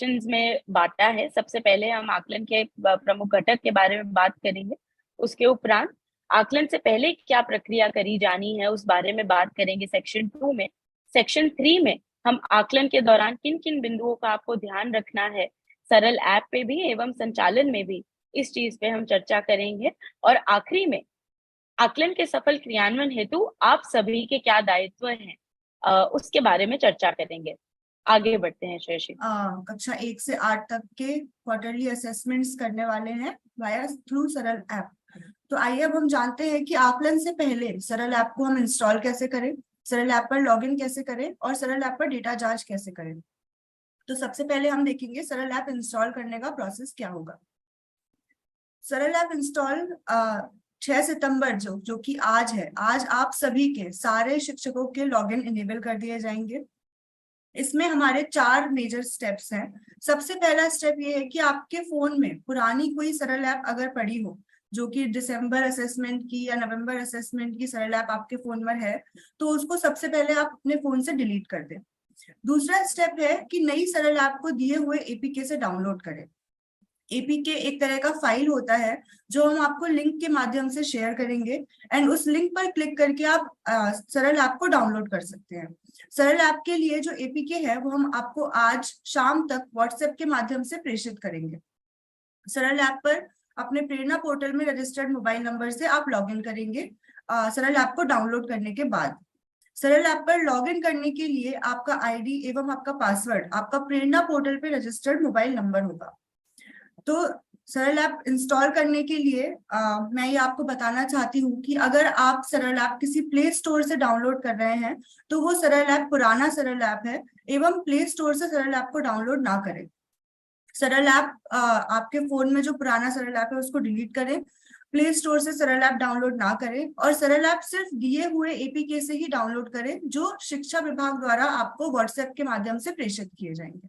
Sections में बांटा है। सबसे पहले हम आकलन के प्रमुख घटक के बारे में बात करेंगे। उसके उपरांत आकलन से पहले क्या प्रक्रिया करी जानी है उस बारे में बात करेंगे सेक्शन 2 में। सेक्शन 3 में हम आकलन के दौरान किन किन बिंदुओं का आपको ध्यान रखना है, सरल ऐप पे भी एवं संचालन में भी, इस चीज पे हम चर्चा करेंगे। और आखिरी में आकलन के सफल क्रियान्वयन हेतु आप सभी के क्या दायित्व हैं, उसके बारे में चर्चा करेंगे। आगे बढ़ते हैं श्रेयसी। कक्षा 1 से 8 तक के क्वार्टरली असेसमेंट्स करने वाले हैं वाया थ्रू सरल ऐप। तो आइए अब हम जानते हैं कि आकलन से पहले सरल ऐप को हम इंस्टॉल कैसे करें, सरल ऐप पर लॉगिन कैसे करें और सरल ऐप पर डेटा जांच कैसे करें। तो सबसे पहले हम देखेंगे सरल ऐप इंस्टॉल करने का प्रोसेस क्या होगा। सरल ऐप इंस्टॉल 6 सितंबर जो कि आज है, आज आप सभी के सारे शिक्षकों के लॉगिन इनेबल कर दिए जाएंगे। इसमें हमारे 4 मेजर स्टेप्स हैं। सबसे पहला स्टेप ये है कि आपके फोन में पुरानी कोई सरल ऐप अगर पड़ी हो, जो कि दिसंबर असेसमेंट की या नवंबर असेसमेंट की सरल ऐप आपके फोन में है, तो उसको सबसे पहले आप अपने फोन से डिलीट कर दें। दूसरा स्टेप है कि नई सरल ऐप को दिए हुए एपीके से डाउनलोड करें। एपीके एक तरह का फाइल होता है जो हम आपको लिंक के माध्यम से शेयर करेंगे एंड उस लिंक पर क्लिक करके आप सरल ऐप को डाउनलोड कर सकते हैं। सरल ऐप के लिए जो एपीके है वो हम आपको आज शाम तक व्हाट्सएप के माध्यम से प्रेषित करेंगे। सरल ऐप पर अपने प्रेरणा पोर्टल में रजिस्टर्ड मोबाइल नंबर से आप लॉगिन करेंगे सरल ऐप को डाउनलोड करने के बाद। सरल ऐप पर लॉगिन करने के लिए आपका आईडी एवं आपका पासवर्ड आपका प्रेरणा पोर्टल पे रजिस्टर्ड मोबाइल नंबर होगा। तो सरल ऐप इंस्टॉल करने के लिए मैं ये आपको बताना चाहती हूँ कि अगर आप सरल ऐप किसी प्ले स्टोर से डाउनलोड कर रहे हैं तो वो सरल ऐप पुराना सरल ऐप है एवं प्ले स्टोर से सरल ऐप को डाउनलोड ना करें। सरल ऐप आपके फोन में जो पुराना सरल ऐप है उसको डिलीट करें, प्ले स्टोर से सरल ऐप डाउनलोड ना करें और सरल ऐप सिर्फ दिए हुए एपीके से ही डाउनलोड करें जो शिक्षा विभाग द्वारा आपको व्हाट्सएप के माध्यम से प्रेषित किए जाएंगे।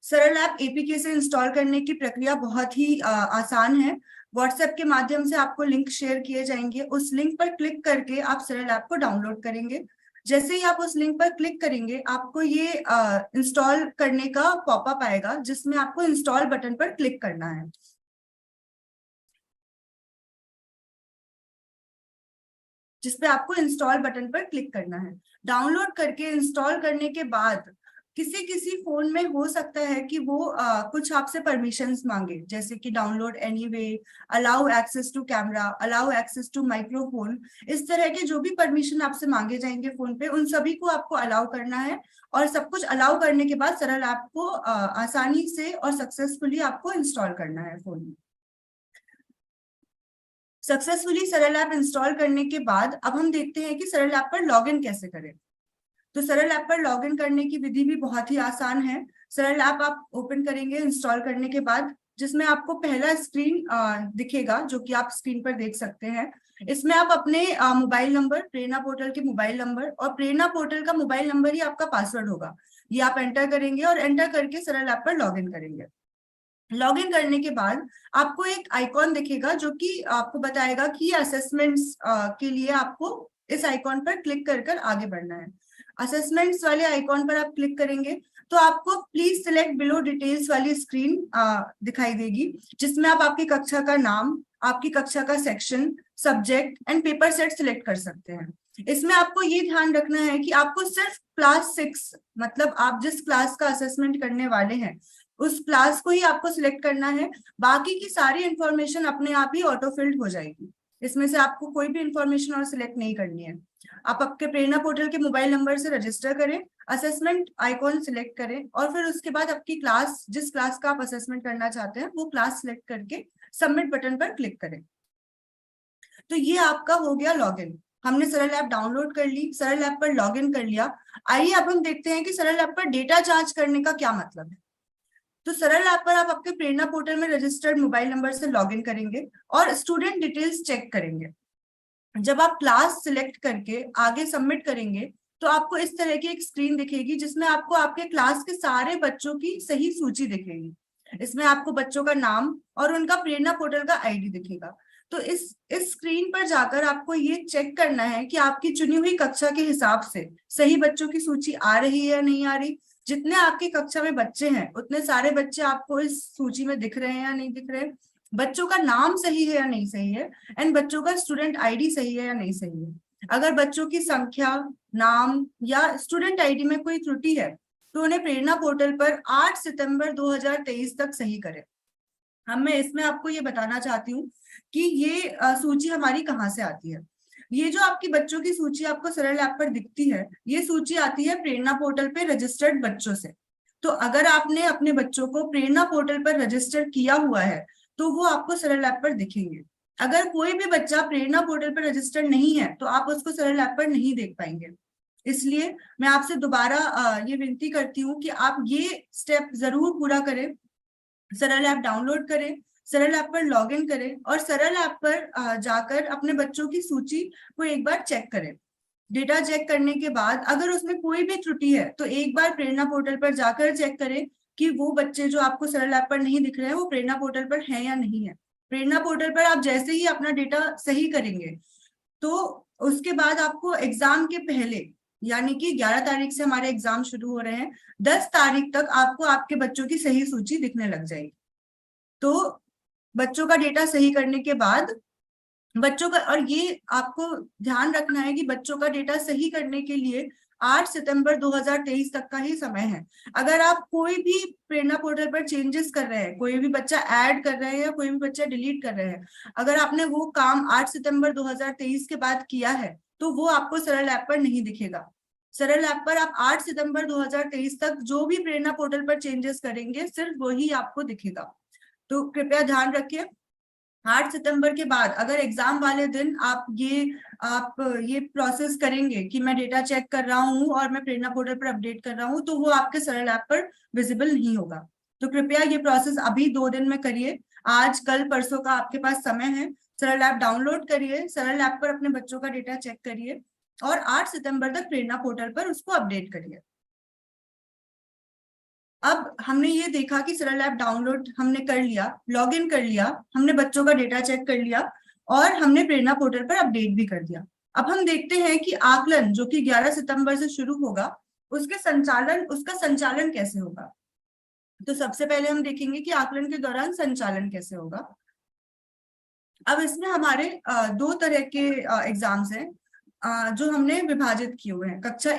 सरल ऐप एपीके से इंस्टॉल करने की प्रक्रिया बहुत ही आसान है। व्हाट्सएप के माध्यम से आपको लिंक शेयर किए जाएंगे, उस लिंक पर क्लिक करके आप सरल ऐप को डाउनलोड करेंगे। जैसे ही आप उस लिंक पर क्लिक करेंगे आपको ये इंस्टॉल करने का पॉपअप आएगा जिसमें आपको इंस्टॉल बटन पर क्लिक करना है। जिसपे आपको इंस्टॉल बटन पर क्लिक करना है। डाउनलोड करके इंस्टॉल करने के बाद किसी किसी फोन में हो सकता है कि वो कुछ आपसे परमिशंस मांगे, जैसे कि download anyway, allow access to camera, allow access to microphone. इस तरह के जो भी परमिशन आपसे मांगे जाएंगे फोन पे उन सभी को आपको अलाउ करना है और सब कुछ अलाउ करने के बाद सरल ऐप को आसानी से और सक्सेसफुली आपको इंस्टॉल करना है फोन में। सक्सेसफुली सरल ऐप इंस्टॉल करने के बाद अब हम देखते हैं कि सरल ऐप पर लॉगिन कैसे करें। तो सरल ऐप पर लॉगिन करने की विधि भी बहुत ही आसान है। सरल ऐप आप ओपन करेंगे इंस्टॉल करने के बाद, जिसमें आपको पहला स्क्रीन दिखेगा जो कि आप स्क्रीन पर देख सकते हैं। इसमें आप अपने मोबाइल नंबर, प्रेरणा पोर्टल के मोबाइल नंबर और प्रेरणा पोर्टल का मोबाइल नंबर ही आपका पासवर्ड होगा, ये आप एंटर करेंगे और एंटर करके सरल ऐप पर लॉगिन करेंगे। लॉगिन करने के बाद आपको एक आइकॉन दिखेगा जो कि आपको बताएगा कि असेसमेंट्स के लिए आपको इस आइकॉन पर क्लिक कर कर आगे बढ़ना है। असेसमेंट्स वाले आइकॉन पर आप क्लिक करेंगे तो आपको प्लीज सिलेक्ट बिलो डिटेल्स वाली स्क्रीन दिखाई देगी, जिसमें आप आपकी कक्षा का नाम, आपकी कक्षा का section, subject and paper set select कर सकते हैं। इसमें आपको ये ध्यान रखना है कि आपको सिर्फ क्लास 6, मतलब आप जिस क्लास का असेसमेंट करने वाले हैं उस क्लास को ही आपको सिलेक्ट करना है। बाकी की सारी इंफॉर्मेशन अपने आप ही ऑटो फिल्ड हो जाएगी, इसमें से आपको कोई भी इंफॉर्मेशन और सिलेक्ट नहीं करनी है। आप आपके प्रेरणा पोर्टल के मोबाइल नंबर से रजिस्टर करें, असेसमेंट आइकॉन सिलेक्ट करें और फिर उसके बाद आपकी क्लास, जिस क्लास का आप असेसमेंट करना चाहते हैं वो क्लास सिलेक्ट करके सबमिट बटन पर क्लिक करें। तो ये आपका हो गया लॉगिन। हमने सरल ऐप डाउनलोड कर ली, सरल ऐप पर लॉगिन कर लिया। आइए अब हम देखते हैं कि सरल ऐप पर डेटा जांच करने का क्या मतलब है। तो सरल ऐप पर आप आपके प्रेरणा पोर्टल में रजिस्टर्ड मोबाइल नंबर से लॉगिन करेंगे और स्टूडेंट डिटेल्स चेक करेंगे। जब आप क्लास सिलेक्ट करके आगे सबमिट करेंगे तो आपको इस तरह की एक स्क्रीन दिखेगी जिसमें आपको आपके क्लास के सारे बच्चों की सही सूची दिखेगी। इसमें आपको बच्चों का नाम और उनका प्रेरणा पोर्टल का आईडी दिखेगा। तो इस स्क्रीन पर जाकर आपको ये चेक करना है कि आपकी चुनी हुई कक्षा के हिसाब से सही बच्चों की सूची आ रही है या नहीं आ रही। जितने आपकी कक्षा में बच्चे हैं उतने सारे बच्चे आपको इस सूची में दिख रहे हैं या नहीं दिख रहे, बच्चों का नाम सही है या नहीं सही है, एंड बच्चों का स्टूडेंट आईडी सही है या नहीं सही है। अगर बच्चों की संख्या, नाम या स्टूडेंट आईडी में कोई त्रुटि है तो उन्हें प्रेरणा पोर्टल पर 8 सितंबर 2023 तक सही करें। मैं इसमें आपको ये बताना चाहती हूँ कि ये सूची हमारी कहाँ से आती है। ये जो आपकी बच्चों की सूची आपको सरल ऐप पर दिखती है, ये सूची आती है प्रेरणा पोर्टल पे रजिस्टर्ड बच्चों से। तो अगर आपने अपने बच्चों को प्रेरणा पोर्टल पर रजिस्टर किया हुआ है तो वो आपको सरल ऐप पर दिखेंगे। अगर कोई भी बच्चा प्रेरणा पोर्टल पर रजिस्टर्ड नहीं है तो आप उसको सरल ऐप पर नहीं देख पाएंगे। इसलिए मैं आपसे दोबारा ये विनती करती हूँ कि आप ये स्टेप जरूर पूरा करें। सरल ऐप डाउनलोड करें, सरल ऐप पर लॉगिन करें और सरल ऐप पर जाकर अपने बच्चों की सूची को एक बार चेक करें। डेटा चेक करने के बाद अगर उसमें कोई भी त्रुटि है तो एक बार प्रेरणा पोर्टल पर जाकर चेक करें कि वो बच्चे जो आपको सरल ऐप पर नहीं दिख रहे हैं वो प्रेरणा पोर्टल पर है या नहीं है। प्रेरणा पोर्टल पर आप जैसे ही अपना डेटा सही करेंगे तो उसके बाद आपको एग्जाम के पहले, यानी कि 11 तारीख से हमारे एग्जाम शुरू हो रहे हैं, 10 तारीख तक आपको आपके बच्चों की सही सूची दिखने लग जाएगी। तो बच्चों का डेटा सही करने के बाद बच्चों का, और ये आपको ध्यान रखना है कि बच्चों का डेटा सही करने के लिए 8 सितंबर 2023 तक का ही समय है। अगर आप कोई भी प्रेरणा पोर्टल पर चेंजेस कर रहे हैं, कोई भी बच्चा ऐड कर रहे हैं या कोई भी बच्चा डिलीट कर रहे हैं, अगर आपने वो काम 8 सितंबर 2023 के बाद किया है तो वो आपको सरल ऐप पर नहीं दिखेगा। सरल ऐप पर आप 8 सितंबर 2023 तक जो भी प्रेरणा पोर्टल पर चेंजेस करेंगे सिर्फ वही आपको दिखेगा। तो कृपया ध्यान रखिए, 8 सितंबर के बाद अगर एग्जाम वाले दिन आप ये प्रोसेस करेंगे कि मैं डेटा चेक कर रहा हूँ और मैं प्रेरणा पोर्टल पर अपडेट कर रहा हूँ तो वो आपके सरल ऐप पर विजिबल नहीं होगा। तो कृपया ये प्रोसेस अभी 2 दिन में करिए, आज कल परसों का आपके पास समय है। सरल ऐप डाउनलोड करिए, सरल ऐप पर अपने बच्चों का डेटा चेक करिए और 8 सितंबर तक प्रेरणा पोर्टल पर उसको अपडेट करिए। अब हमने ये देखा कि सरल ऐप डाउनलोड हमने कर लिया, लॉगिन कर लिया, हमने बच्चों का डेटा चेक कर लिया और हमने प्रेरणा पोर्टल पर अपडेट भी कर दिया। अब हम देखते हैं कि आकलन जो कि 11 सितंबर से शुरू होगा उसका संचालन कैसे होगा। तो सबसे पहले हम देखेंगे कि आकलन के दौरान संचालन कैसे होगा। अब इसमें हमारे 2 तरह के एग्जाम्स हैं जो हमने विभाजित किए हुए हैं। कक्षा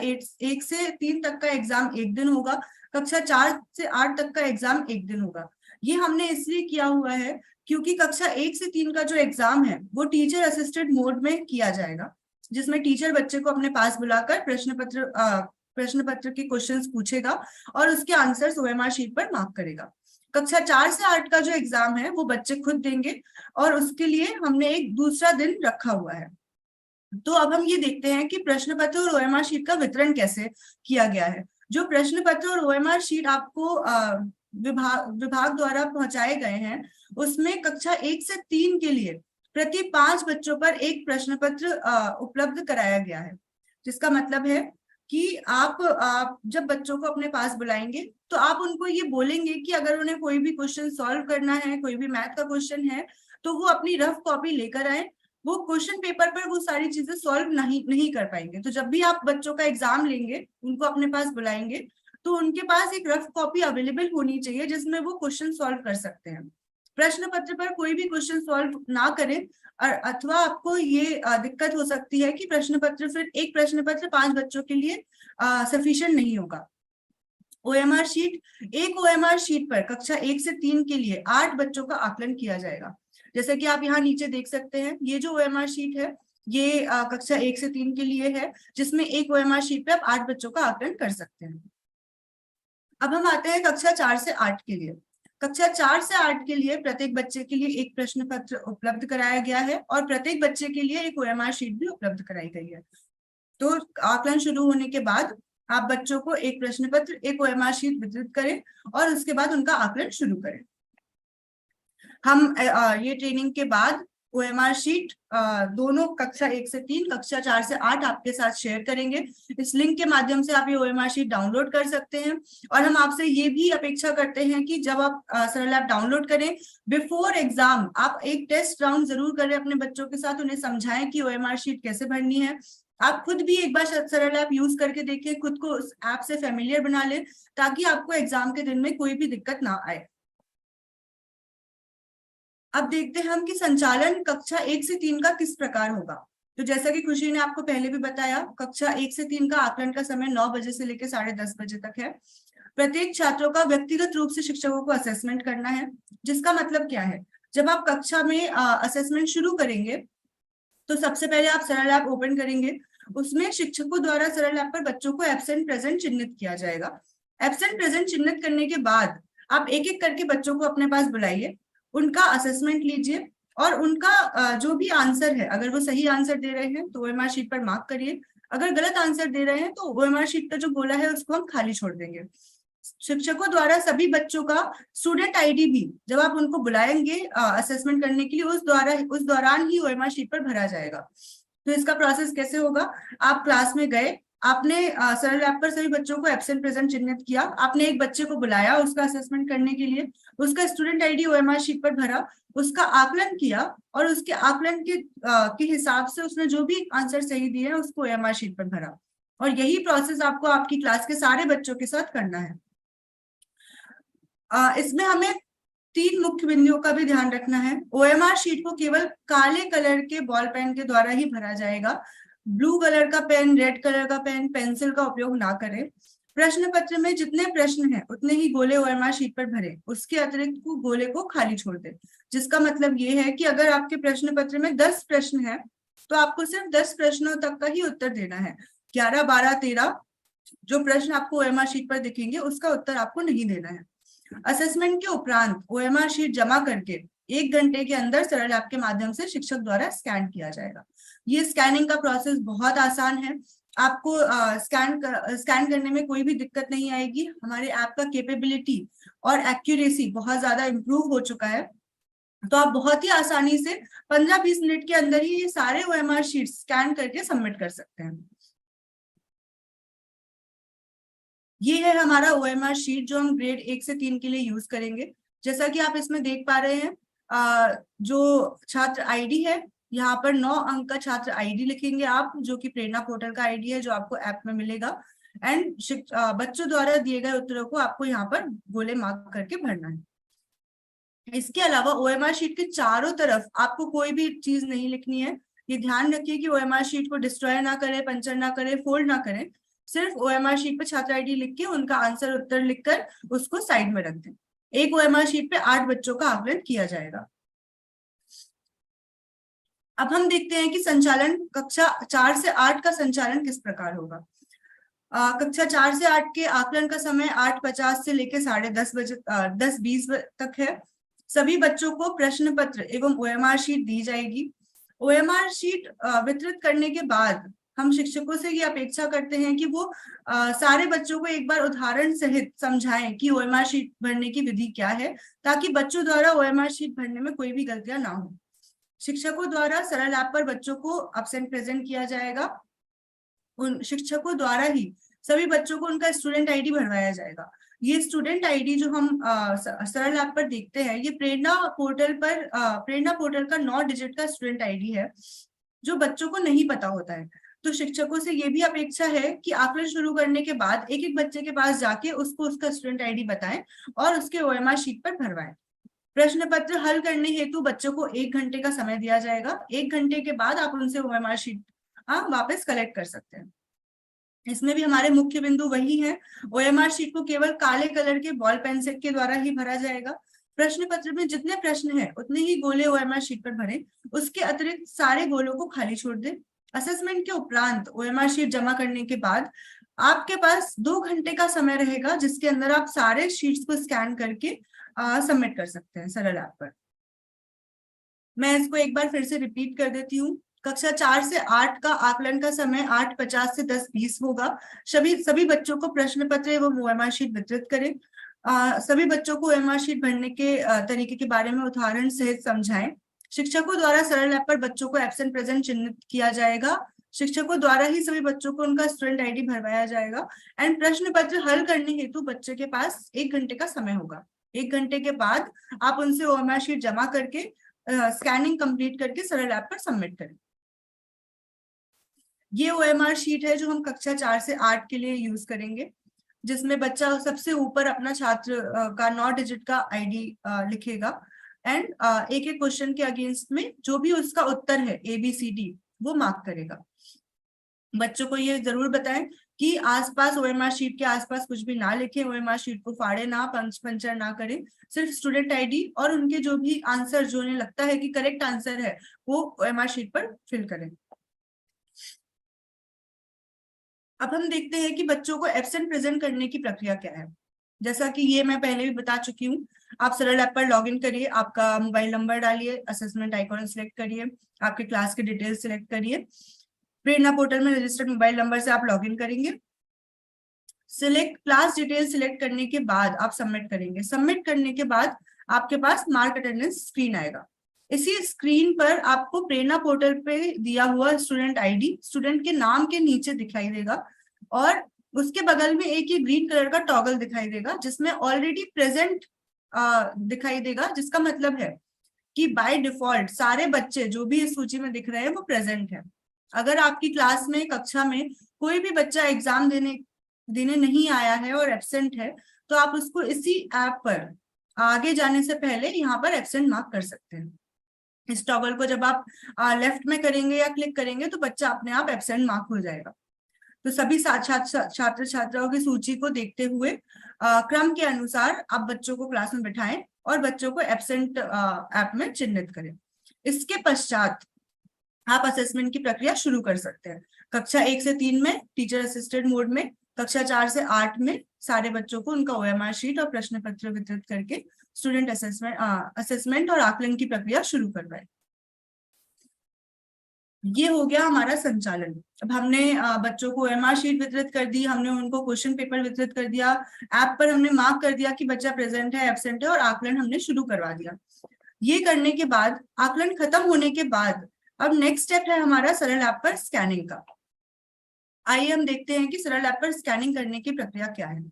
1 से 3 तक का एग्जाम एक दिन होगा, कक्षा 4 से 8 तक का एग्जाम एक दिन होगा। ये हमने इसलिए किया हुआ है क्योंकि कक्षा 1 से 3 का जो एग्जाम है वो टीचर असिस्टेड मोड में किया जाएगा, जिसमें टीचर बच्चे को अपने पास बुलाकर प्रश्न पत्र के क्वेश्चंस पूछेगा और उसके आंसर्स ओएमआर शीट पर मार्क करेगा। कक्षा 4 से 8 का जो एग्जाम है वो बच्चे खुद देंगे और उसके लिए हमने एक दूसरा दिन रखा हुआ है। तो अब हम ये देखते हैं कि प्रश्न पत्र और ओएमआर शीट का वितरण कैसे किया गया है। जो प्रश्न पत्र और ओएमआर शीट आपको विभाग द्वारा पहुंचाए गए हैं उसमें कक्षा 1 से 3 के लिए प्रति 5 बच्चों पर एक प्रश्न पत्र उपलब्ध कराया गया है। जिसका मतलब है कि आप जब बच्चों को अपने पास बुलाएंगे तो आप उनको ये बोलेंगे कि अगर उन्हें कोई भी क्वेश्चन सॉल्व करना है, कोई भी मैथ का क्वेश्चन है, तो वो अपनी रफ कॉपी लेकर आए। वो क्वेश्चन पेपर पर वो सारी चीजें सॉल्व नहीं कर पाएंगे। तो जब भी आप बच्चों का एग्जाम लेंगे, उनको अपने पास बुलाएंगे, तो उनके पास एक रफ कॉपी अवेलेबल होनी चाहिए जिसमें वो क्वेश्चन सॉल्व कर सकते हैं। प्रश्न पत्र पर कोई भी क्वेश्चन सॉल्व ना करें, अथवा आपको ये दिक्कत हो सकती है कि प्रश्न पत्र फिर एक प्रश्न पत्र 5 बच्चों के लिए सफिशिएंट नहीं होगा। ओएमआर शीट, एक ओएमआर शीट पर कक्षा 1 से 3 के लिए 8 बच्चों का आकलन किया जाएगा। जैसे कि आप यहाँ नीचे देख सकते हैं, ये जो ओएमआर शीट है ये कक्षा 1 से 3 के लिए है, जिसमें एक ओएमआर शीट पे आप 8 बच्चों का आकलन कर सकते हैं। अब हम आते हैं कक्षा 4 से 8 के लिए। कक्षा 4 से 8 के लिए प्रत्येक बच्चे के लिए एक प्रश्न पत्र उपलब्ध कराया गया है और प्रत्येक बच्चे के लिए एक ओएमआर शीट भी उपलब्ध कराई गई है। तो आकलन शुरू होने के बाद आप बच्चों को एक प्रश्न पत्र, एक ओएमआर शीट वितरित करें और उसके बाद उनका आकलन शुरू करें। हम ये ट्रेनिंग के बाद ओएमआर शीट दोनों कक्षा 1 से 3, कक्षा 4 से 8 आपके साथ शेयर करेंगे। इस लिंक के माध्यम से आप ये ओएमआर शीट डाउनलोड कर सकते हैं। और हम आपसे ये भी अपेक्षा करते हैं कि जब आप सरल ऐप डाउनलोड करें, बिफोर एग्जाम आप एक टेस्ट राउंड जरूर करें अपने बच्चों के साथ, उन्हें समझाएं कि ओएमआर शीट कैसे भरनी है, आप खुद भी एक बार सरल ऐप यूज करके देखिए, खुद को उस ऐप से फेमिलियर बना ले, ताकि आपको एग्जाम के दिन में कोई भी दिक्कत ना आए। अब देखते हैं हम कि संचालन कक्षा 1 से 3 का किस प्रकार होगा। तो जैसा कि खुशी ने आपको पहले भी बताया, कक्षा 1 से 3 का आकलन का समय 9 बजे से लेकर 10:30 बजे तक है। प्रत्येक छात्रों का व्यक्तिगत रूप से शिक्षकों को असेसमेंट करना है। जिसका मतलब क्या है, जब आप कक्षा में असेसमेंट शुरू करेंगे तो सबसे पहले आप सरल ऐप ओपन करेंगे। उसमें शिक्षकों द्वारा सरल ऐप पर बच्चों को एब्सेंट प्रेजेंट चिन्हित किया जाएगा। एब्सेंट प्रेजेंट चिन्हित करने के बाद आप एक एक करके बच्चों को अपने पास बुलाइए, उनका असेसमेंट लीजिए और उनका जो भी आंसर है, अगर वो सही आंसर दे रहे हैं तो ओएमआर शीट पर मार्क करिए, अगर गलत आंसर दे रहे हैं तो ओएमआर शीट का जो गोला है उसको हम खाली छोड़ देंगे। शिक्षकों द्वारा सभी बच्चों का स्टूडेंट आईडी भी जब आप उनको बुलाएंगे असेसमेंट करने के लिए, उस दौरान ही ओएमआर शीट पर भरा जाएगा। तो इसका प्रोसेस कैसे होगा, आप क्लास में गए, आपने सरल ऐप पर सभी बच्चों को एब्सेंट प्रेजेंट चिन्हित किया, आपने एक बच्चे को बुलाया उसका असेसमेंट करने के लिए, उसका स्टूडेंट आईडी ओएमआर शीट पर भरा, उसका आकलन किया और उसके आकलन के हिसाब से उसने जो भी आंसर सही दिए हैं उसको ओएमआर शीट पर भरा। और यही प्रोसेस आपको आपकी क्लास के सारे बच्चों के साथ करना है। इसमें हमें 3 मुख्य बिंदुओं का भी ध्यान रखना है। ओएमआर शीट को केवल काले कलर के बॉल पेन के द्वारा ही भरा जाएगा। ब्लू कलर का पेन, रेड कलर का पेन, पेंसिल का उपयोग ना करें। प्रश्न पत्र में जितने प्रश्न हैं उतने ही गोले ओएमआर शीट पर भरें, उसके अतिरिक्त गोले को खाली छोड़ दें। जिसका मतलब ये है कि अगर आपके प्रश्न पत्र में 10 प्रश्न है तो आपको सिर्फ 10 प्रश्नों तक का ही उत्तर देना है। 11, 12, 13 जो प्रश्न आपको ओएमआर शीट पर दिखेंगे उसका उत्तर आपको नहीं देना है। असेसमेंट के उपरांत ओएमआर शीट जमा करके 1 घंटे के अंदर सरल ऐप के माध्यम से शिक्षक द्वारा स्कैन किया जाएगा। ये स्कैनिंग का प्रोसेस बहुत आसान है, आपको स्कैन करने में कोई भी दिक्कत नहीं आएगी। हमारे ऐप का कैपेबिलिटी और एक्यूरेसी बहुत ज्यादा इंप्रूव हो चुका है, तो आप बहुत ही आसानी से 15-20 मिनट के अंदर ही ये सारे ओएमआर शीट स्कैन करके सबमिट कर सकते हैं। ये है हमारा ओएमआर शीट जो हम ग्रेड 1 से 3 के लिए यूज करेंगे। जैसा कि आप इसमें देख पा रहे हैं, जो छात्र आईडी है, यहाँ पर 9 अंक का छात्र आईडी लिखेंगे आप, जो कि प्रेरणा पोर्टल का आईडी है जो आपको ऐप में मिलेगा। एंड बच्चों द्वारा दिए गए उत्तरों को आपको यहाँ पर गोले मार्क करके भरना है। इसके अलावा ओएमआर शीट के चारों तरफ आपको कोई भी चीज नहीं लिखनी है। ये ध्यान रखिए कि ओएमआर शीट को डिस्ट्रॉय ना करें, पंचर ना करें, फोल्ड ना करें। सिर्फ ओएमआर शीट पे छात्र आईडी लिख के उनका आंसर उत्तर लिखकर उसको साइड में रख दें। एक ओएमआर शीट पे 8 बच्चों का आकलन किया जाएगा। अब हम देखते हैं कि संचालन कक्षा 4 से 8 का संचालन किस प्रकार होगा। कक्षा 4 से 8 के आकलन का समय 8:50 से लेकर 10:30 बजे 10:20 तक है। सभी बच्चों को प्रश्न पत्र एवं ओएमआर शीट दी जाएगी। ओएमआर शीट वितरित करने के बाद हम शिक्षकों से ये अपेक्षा करते हैं कि वो सारे बच्चों को एक बार उदाहरण सहित समझाएं कि ओएमआर शीट भरने की विधि क्या है, ताकि बच्चों द्वारा ओएमआर शीट भरने में कोई भी गलतियां ना हो। शिक्षकों द्वारा सरल ऐप पर बच्चों को एब्सेंट प्रेजेंट किया जाएगा। उन शिक्षकों द्वारा ही सभी बच्चों को उनका स्टूडेंट आईडी भरवाया जाएगा। ये स्टूडेंट आईडी जो हम सरल ऐप पर देखते हैं, ये प्रेरणा पोर्टल का 9 डिजिट का स्टूडेंट आईडी है, जो बच्चों को नहीं पता होता है। तो शिक्षकों से ये भी अपेक्षा है कि आकलन शुरू करने के बाद एक एक बच्चे के पास जाके उसको उसका स्टूडेंट आईडी बताएं और उसके ओएमआर शीट पर भरवाएं। प्रश्न पत्र हल करने हेतु बच्चों को 1 घंटे का समय दिया जाएगा। 1 घंटे के बाद आप उनसे ओएमआर शीट वापस कलेक्ट कर सकते हैं। इसमें भी हमारे मुख्य बिंदु वही है। ओएमआर शीट को केवल काले कलर के बॉल पेंसिल के द्वारा ही भरा जाएगा। प्रश्न पत्र में जितने प्रश्न हैं उतने ही गोले ओएमआर शीट पर भरें, उसके अतिरिक्त सारे गोलों को खाली छोड़ दें। असेसमेंट के उपरांत ओएमआर शीट जमा करने के बाद आपके पास 2 घंटे का समय रहेगा, जिसके अंदर आप सारे शीट्स को स्कैन करके सबमिट कर सकते हैं सरल ऐप पर। मैं इसको एक बार फिर से रिपीट कर देती हूँ। कक्षा 4 से 8 का आकलन का समय 8:50 से 10:20 होगा। सभी बच्चों को प्रश्न पत्र एवं ओएमआर शीट वितरित करें। सभी बच्चों को ओएमआर शीट भरने के तरीके के बारे में उदाहरण सहित समझाएं। शिक्षकों द्वारा सरल ऐप पर बच्चों को एब्सेंट प्रेजेंट चिन्हित किया जाएगा। शिक्षकों द्वारा ही सभी बच्चों को उनका स्टूडेंट आईडी भरवाया जाएगा। एंड प्रश्न पत्र हल करने हेतु बच्चे के पास 1 घंटे का समय होगा। 1 घंटे के बाद आप उनसे ओएमआर शीट जमा करके स्कैनिंग कंप्लीट करके सरल ऐप पर सबमिट करें। ये OMR शीट है जो हम कक्षा 4 से 8 के लिए यूज करेंगे, जिसमें बच्चा सबसे ऊपर अपना छात्र का 9 डिजिट का आईडी लिखेगा एंड एक एक क्वेश्चन के अगेंस्ट में जो भी उसका उत्तर है ABCD वो मार्क करेगा। बच्चों को ये जरूर बताएं कि आसपास OMR शीट के आसपास कुछ भी ना लिखें, OMR शीट को फाड़े ना, पंचर ना करें, सिर्फ स्टूडेंट आईडी और उनके जो भी आंसर जो उन्हें लगता है कि करेक्ट आंसर है वो OMR शीट पर फिल करें। अब हम देखते हैं कि बच्चों को एब्सेंट प्रेजेंट करने की प्रक्रिया क्या है। जैसा कि ये मैं पहले भी बता चुकी हूँ, आप सरल ऐप पर लॉगिन करिए, आपका मोबाइल नंबर डालिए, असेसमेंट आइकॉन सिलेक्ट करिए, आपके क्लास के डिटेल्स सिलेक्ट करिए, प्रेरणा पोर्टल में रजिस्टर्ड मोबाइल नंबर से आप लॉगिन करेंगे। सिलेक्ट क्लास डिटेल सिलेक्ट करने के बाद आप सबमिट करेंगे। सबमिट करने के बाद आपके पास मार्क अटेंडेंस स्क्रीन आएगा। इसी स्क्रीन पर आपको प्रेरणा पोर्टल पे दिया हुआ स्टूडेंट आईडी स्टूडेंट के नाम के नीचे दिखाई देगा और उसके बगल में एक ही ग्रीन कलर का टॉगल दिखाई देगा जिसमें ऑलरेडी प्रेजेंट दिखाई देगा, जिसका मतलब है कि बाय डिफॉल्ट सारे बच्चे जो भी इस सूची में दिख रहे हैं वो प्रेजेंट है। अगर आपकी क्लास में कक्षा में कोई भी बच्चा एग्जाम देने नहीं आया है और एब्सेंट है तो आप उसको इसी ऐप पर आगे जाने से पहले यहाँ पर एब्सेंट मार्क कर सकते हैं। इस टॉगल को जब आप लेफ्ट में करेंगे या क्लिक करेंगे तो बच्चा अपने आप एब्सेंट मार्क हो जाएगा। तो सभी छात्र छात्राओं की सूची को देखते हुए क्रम के अनुसार आप बच्चों को क्लास में बिठाएं और बच्चों को एब्सेंट ऐप में चिन्हित करें। इसके पश्चात आप असेसमेंट की प्रक्रिया शुरू कर सकते हैं। कक्षा 1 से 3 में टीचर असिस्टेड मोड में, कक्षा 4 से 8 में सारे बच्चों को उनका OMR शीट और प्रश्न पत्र वितरित करके स्टूडेंट असेसमेंट और आकलन की प्रक्रिया शुरू करवाएं। ये हो गया हमारा संचालन। अब हमने बच्चों को OMR शीट वितरित कर दी, हमने उनको क्वेश्चन पेपर वितरित कर दिया, ऐप पर हमने मार्क कर दिया कि बच्चा प्रेजेंट है, एब्सेंट है और आकलन हमने शुरू करवा दिया। ये करने के बाद, आकलन खत्म होने के बाद अब नेक्स्ट स्टेप है हमारा सरल ऐप पर स्कैनिंग का। आइए हम देखते हैं कि सरल ऐप पर स्कैनिंग करने की प्रक्रिया क्या है।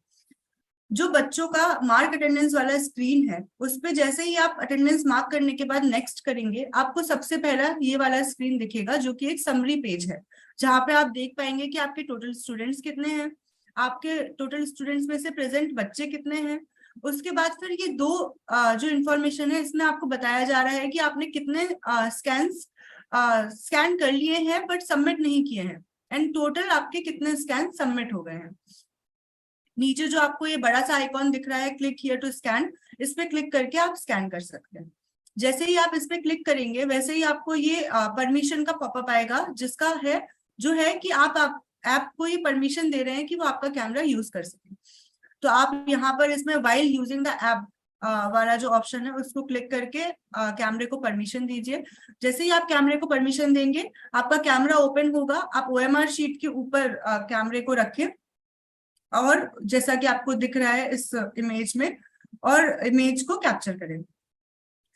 जो बच्चों का मार्क अटेंडेंस वाला स्क्रीन है उस पे जैसे ही आप अटेंडेंस मार्क करने के बाद नेक्स्ट करेंगे, आपको सबसे पहला ये वाला स्क्रीन दिखेगा जो कि एक समरी पेज है, जहां पे आप देख पाएंगे कि आपके टोटल स्टूडेंट्स कितने हैं, आपके टोटल स्टूडेंट्स में से प्रेजेंट बच्चे कितने हैं। उसके बाद फिर ये दो जो इन्फॉर्मेशन है इसमें आपको बताया जा रहा है कि आपने कितने स्कैन कर लिए हैं बट सबमिट नहीं किए हैं एंड टोटल आपके कितने स्कैन सबमिट हो गए हैं। नीचे जो आपको ये बड़ा सा आइकॉन दिख रहा है क्लिक हियर टू स्कैन, इस पे क्लिक करके आप स्कैन कर सकते हैं। जैसे ही आप इस पे क्लिक करेंगे वैसे ही आपको ये परमिशन का पॉपअप आएगा जिसका है जो है कि आप ऐप को ये परमिशन दे रहे हैं कि वो आपका कैमरा यूज कर सके। तो आप यहाँ पर इसमें व्हाइल यूजिंग द ऐप वाला जो ऑप्शन है उसको क्लिक करके कैमरे को परमिशन दीजिए। जैसे ही आप कैमरे को परमिशन देंगे आपका कैमरा ओपन होगा, आप OMR शीट के ऊपर कैमरे को रखें और जैसा कि आपको दिख रहा है इस इमेज में, और इमेज को कैप्चर करें।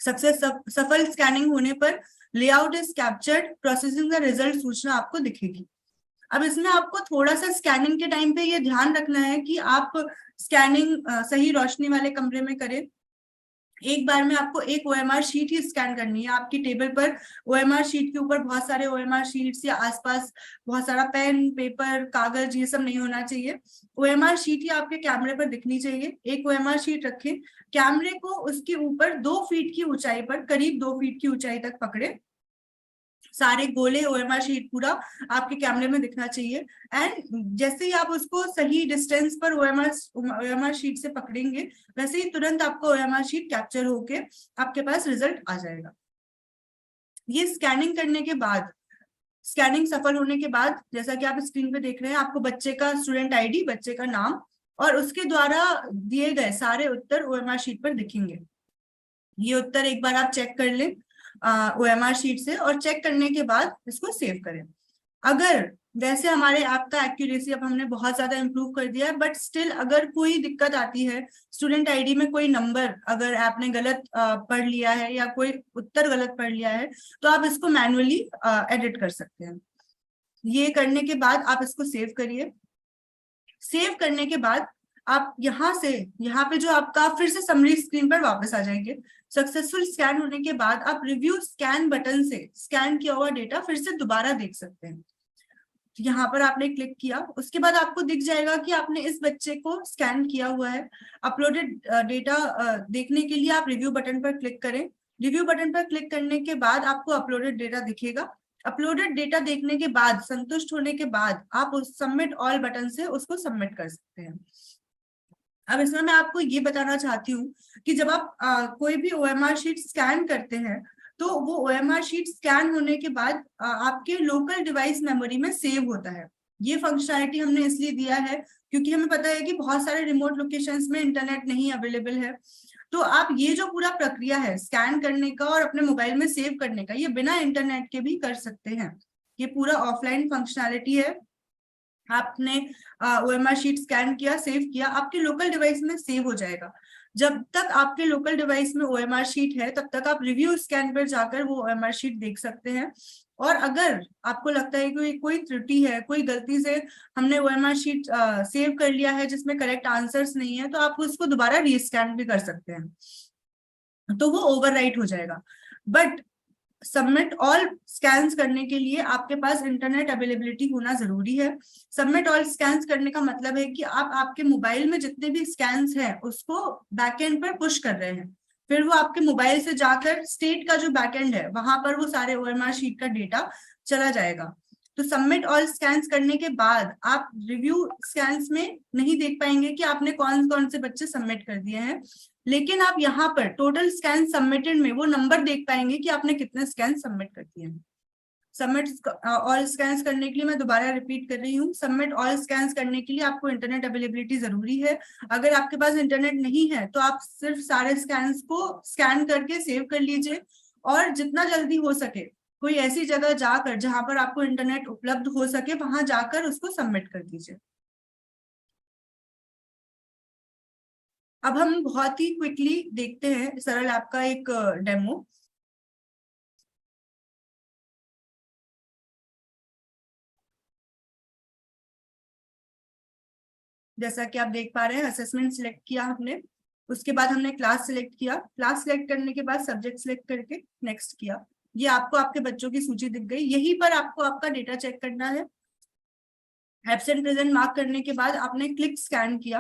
सफल स्कैनिंग होने पर layout is captured, processing the result सूचना आपको दिखेगी। अब इसमें आपको थोड़ा सा स्कैनिंग के टाइम पे ये ध्यान रखना है कि आप स्कैनिंग सही रोशनी वाले कमरे में करें। एक बार में आपको एक OMR शीट ही स्कैन करनी है। आपकी टेबल पर OMR शीट के ऊपर बहुत सारे OMR शीट्स या आसपास बहुत सारा पेन, पेपर, कागज ये सब नहीं होना चाहिए। OMR शीट ही आपके कैमरे पर दिखनी चाहिए। एक OMR शीट रखें, कैमरे को उसके ऊपर 2 फीट की ऊंचाई पर, करीब 2 फीट की ऊंचाई तक पकड़े। सारे गोले OMR शीट पूरा आपके कैमरे में दिखना चाहिए एंड जैसे ही आप उसको सही डिस्टेंस पर OMR शीट से पकड़ेंगे वैसे ही तुरंत आपको OMR शीट कैप्चर होके आपके पास रिजल्ट आ जाएगा। ये स्कैनिंग करने के बाद, स्कैनिंग सफल होने के बाद जैसा कि आप स्क्रीन पे देख रहे हैं, आपको बच्चे का स्टूडेंट आईडी, बच्चे का नाम और उसके द्वारा दिए गए सारे उत्तर OMR शीट पर दिखेंगे। ये उत्तर एक बार आप चेक कर लें OMR शीट से और चेक करने के बाद इसको सेव करें। अगर वैसे हमारे ऐप का एक्यूरेसी अब हमने बहुत ज्यादा इंप्रूव कर दिया है बट स्टिल अगर कोई दिक्कत आती है, स्टूडेंट आईडी में कोई नंबर अगर आपने गलत पढ़ लिया है या कोई उत्तर गलत पढ़ लिया है तो आप इसको मैन्युअली एडिट कर सकते हैं। ये करने के बाद आप इसको सेव करिए। सेव करने के बाद आप यहाँ पे जो आपका फिर से समरी स्क्रीन पर वापस आ जाएंगे। सक्सेसफुल स्कैन होने के बाद आप रिव्यू स्कैन बटन से स्कैन किया हुआ डेटा फिर से दोबारा देख सकते हैं। तो यहाँ पर आपने क्लिक किया, उसके बाद आपको दिख जाएगा कि आपने इस बच्चे को स्कैन किया हुआ है। अपलोडेड डेटा देखने के लिए आप रिव्यू बटन पर क्लिक करें। रिव्यू बटन पर क्लिक करने के बाद आपको अपलोडेड डेटा दिखेगा। अपलोडेड डेटा देखने के बाद, संतुष्ट होने के बाद, आप उस सबमिट ऑल बटन से उसको सबमिट कर सकते हैं। अब इसमें मैं आपको ये बताना चाहती हूँ कि जब आप कोई भी ओएमआर शीट स्कैन करते हैं तो वो ओएमआर शीट स्कैन होने के बाद आपके लोकल डिवाइस मेमोरी में सेव होता है। ये फंक्शनैलिटी हमने इसलिए दिया है क्योंकि हमें पता है कि बहुत सारे रिमोट लोकेशंस में इंटरनेट नहीं अवेलेबल है। तो आप ये जो पूरा प्रक्रिया है स्कैन करने का और अपने मोबाइल में सेव करने का, ये बिना इंटरनेट के भी कर सकते हैं। ये पूरा ऑफलाइन फंक्शनैलिटी है। आपने ओएमआर शीट स्कैन किया, सेव किया, आपके लोकल डिवाइस में सेव हो जाएगा। जब तक आपके लोकल डिवाइस में ओएमआर शीट है तब तक आप रिव्यू स्कैन पर जाकर वो ओएमआर शीट देख सकते हैं। और अगर आपको लगता है कि कोई त्रुटि है, कोई गलती से हमने ओएमआर शीट सेव कर लिया है जिसमें करेक्ट आंसर्स नहीं है, तो आप उसको दोबारा रीस्कैन भी कर सकते हैं, तो वो ओवरराइट हो जाएगा। बट सबमिट ऑल स्कैन्स करने के लिए आपके पास इंटरनेट अवेलेबिलिटी होना जरूरी है। सबमिट ऑल स्कैन्स करने का मतलब है कि आप आपके मोबाइल में जितने भी स्कैन्स हैं उसको बैकएंड पर पुश कर रहे हैं, फिर वो आपके मोबाइल से जाकर स्टेट का जो बैकएंड है वहां पर वो सारे ओएमआर शीट का डेटा चला जाएगा। तो सबमिट ऑल स्कैन्स करने के बाद आप रिव्यू स्कैन्स में नहीं देख पाएंगे कि आपने कौन कौन से बच्चे सबमिट कर दिए हैं, लेकिन आप यहाँ पर टोटल स्कैन सबमिटेड में वो नंबर देख पाएंगे कि आपने कितने स्कैन सबमिट कर दिए हैं। सबमिट ऑल स्कैन्स करने के लिए मैं दोबारा रिपीट कर रही हूँ, सबमिट ऑल स्कैन्स करने के लिए आपको इंटरनेट अवेलेबिलिटी जरूरी है। अगर आपके पास इंटरनेट नहीं है तो आप सिर्फ सारे स्कैन्स को स्कैन करके सेव कर लीजिए, और जितना जल्दी हो सके कोई ऐसी जगह जाकर जहां पर आपको इंटरनेट उपलब्ध हो सके वहां जाकर उसको सबमिट कर दीजिए। अब हम बहुत ही क्विकली देखते हैं सरल ऐप का एक डेमो। जैसा कि आप देख पा रहे हैं, असेसमेंट सिलेक्ट किया हमने, उसके बाद हमने क्लास सिलेक्ट किया, क्लास सिलेक्ट करने के बाद सब्जेक्ट सिलेक्ट करके नेक्स्ट किया। ये आपको आपके बच्चों की सूची दिख गई। यहीं पर आपको आपका डेटा चेक करना है। एब्सेंट प्रेजेंट मार्क करने के बाद आपने क्लिक स्कैन किया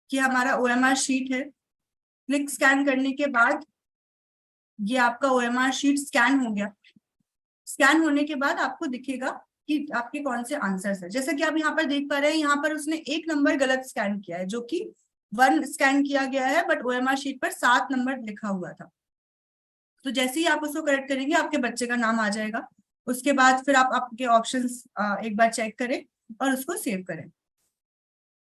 कि हमारा ओएमआर शीट है। क्लिक स्कैन करने के बाद ये आपका ओएमआर शीट स्कैन हो गया। स्कैन होने के बाद आपको दिखेगा कि आपके कौन से आंसर्स है। जैसा कि आप यहाँ पर देख पा रहे हैं, यहाँ पर उसने एक नंबर गलत स्कैन किया है, जो कि 1 स्कैन किया गया है, बट ओएमआर शीट पर 7 नंबर लिखा हुआ था। तो जैसे ही आप उसको करेक्ट करेंगे आपके बच्चे का नाम आ जाएगा। उसके बाद फिर आप आपके ऑप्शंस एक बार चेक करें और उसको सेव करें।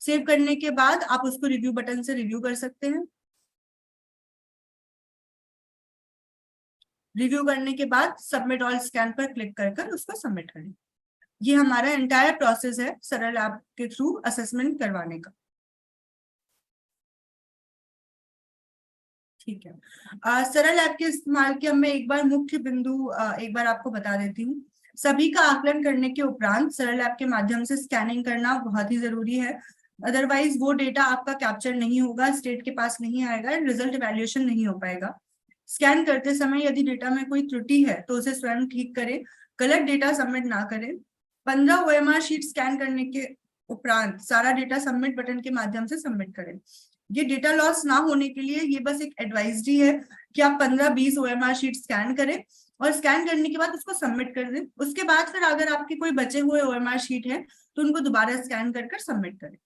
सेव करने के बाद आप उसको रिव्यू बटन से रिव्यू कर सकते हैं। रिव्यू करने के बाद सबमिट ऑल स्कैन पर क्लिक कर उसको सबमिट करें। ये हमारा एंटायर प्रोसेस है सरल ऐप के थ्रू असेसमेंट करवाने का। ठीक है। सरल ऐप के इस्तेमाल के मैं एक बार मुख्य बिंदु एक बार आपको बता देती हूँ। सभी का आकलन करने के उपरांत सरल ऐप के माध्यम से स्कैनिंग करना बहुत ही जरूरी है। अदरवाइज वो डेटा आपका कैप्चर नहीं होगा, स्टेट के पास नहीं आएगा, रिजल्ट इवैल्यूएशन नहीं हो पाएगा। स्कैन करते समय यदि डेटा में कोई त्रुटि है तो उसे स्वयं ठीक करें, गलत डेटा सबमिट ना करें। 15 ओएमआर शीट स्कैन करने के उपरांत सारा डेटा सबमिट बटन के माध्यम से सबमिट करें। ये डेटा लॉस ना होने के लिए ये बस एक एडवाइजरी है कि आप 15-20 ओएमआर शीट स्कैन करें और स्कैन करने के बाद उसको सबमिट कर दें। उसके बाद फिर अगर आपके कोई बचे हुए ओएमआर शीट है तो उनको दोबारा स्कैन कर सबमिट करें।